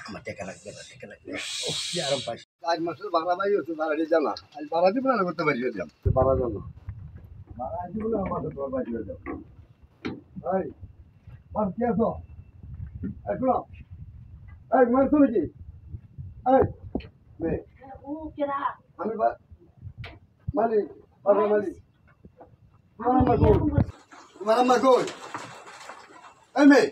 আমার টাকা লাগবে না, টাকা লাগবে না। ওহ, কি আরাম পাইছি। 4 মাসের ভাড়া ভাই হচ্ছে, ভাড়া দিয়ে জানা আজ ভাড়া দিব না করতে পারি দিলাম তো ভাড়া জানো ভাড়া দিব না আমাদের তো ভাই হয়ে যাবে ভাই বাস কি আছো এখনো এই মার তুমি কি এই নে ও কেডা আমি মালিক বাবা মালিক তোমার আম্মা কই এই মেয়ে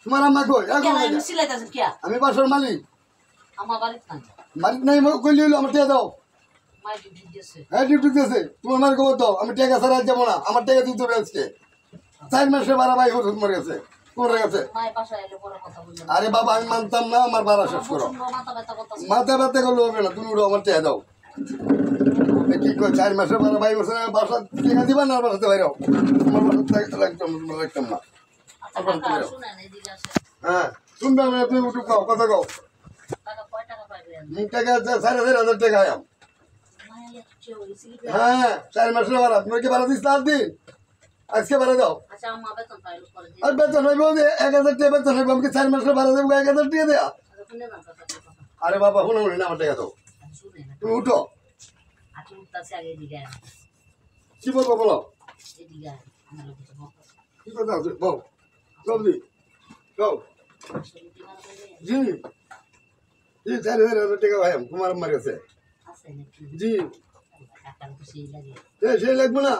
তোমার আম্মা কই এখন আমি সিলাইতাছি কি আমি বাসার মালিক আমার বাড়িতে নাই মালিক নাই কইলি হলো আমার টাকা দাও মাই ডিউটি দিয়েছে হ্যাঁ ডিউটি দিয়েছে তোমার মার খবর দাও আমি টাকা ছাড়া যাবো না আমার টাকা দিতে হবে আজকে 4 মাসে ভাড়া ভাই হচ্ছে তোমার কাছে তোমার কাছে মাই বাসায় এলে বড় কথা বললেন আরে বাবা আমি মানতাম না আমার ভাড়া শেষ করো মাথা ব্যথা করতেছে মাথা ব্যথা করলে হবে না তুমি উঠো আমার টাকা দাও কি কই 4 মাসে ভাড়া ভাই বসে বাসা টাকা দিবা না বাসাতে বাইরেও তোমার বাসা রাখতাম না শুনেন এদিকে আসে হ্যাঁ শুনবে না তুমি উঠু খাও কথা খাও টাকা কয় টাকা পাইবেন টাকা 4,500 টাকা আয়াম মাই একটু হইছে কি হ্যাঁ 4 মাসের ভাড়া তুমি কি ভাড়া দিস 7 দিন আজকে ভাড়া দাও আচ্ছা আমার বেতন পাইলো করে দিই আর বেতন হইব 1000 টাকা বেতন হইব আমাকে 4 মাসের ভাড়া দেবো 1000 টাকা দেয়া শুনে না কথা আরে বাবা শুনে না আমার টাকা দাও শুনে না তুমি উঠো আচ্ছা উঠতাছে আগে এদিকে কি বলবো বলো এদিকে আমার লোক তো বলতাছে কি কথা আছে বল জলদি যাও জি জি 4,500 টাকা ভাই তোমার আমার কাছে আছে নাকি জি টাকার তো সেই লাগে সে লাগবে না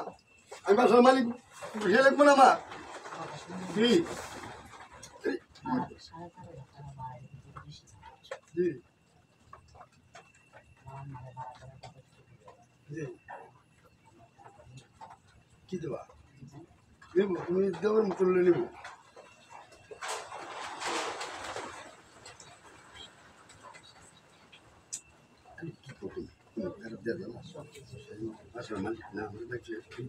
আমি বাসার মালিক সে লাগবে না আমার জি আর 13,500 টাকা বাইরে বেশি জি আমার ভাড়া করে টাকা জি কি দেবা দেবো তুমি দেওয়ার মতো নেব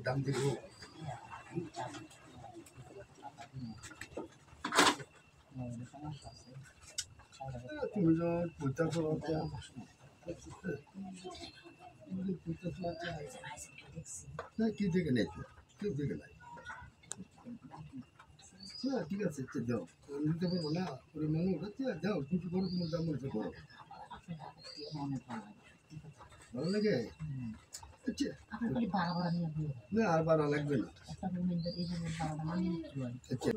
দাম দিব তুমি যখন পৈতা কি দেখে নেই কেউ দেখে নাই হ্যাঁ ঠিক আছে দাও নিতে পারবো না ওই মানুষ দাও কিছু করো তোমার দাম মনে করো ভালো লাগে আচ্ছা না আর বাড়া লাগবে না আচ্ছা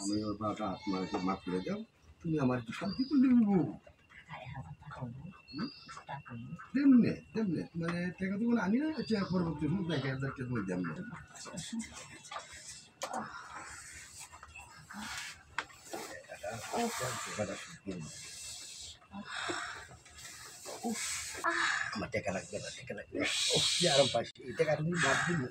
আমি ওর বাবা আপনাকে মাফ করে দাও তুমি আমার কি শান্তি করলে নেবো তেমনে তেমনে মানে টাকা তো আনি না চেয়ার পরবর্তী সময় 1,000 টাকা করে দাম আমার টাকা লাগবে না, টাকা লাগবে না। ওহ, কি আরাম পাইছি। এই টাকা তুমি বাদ দিলে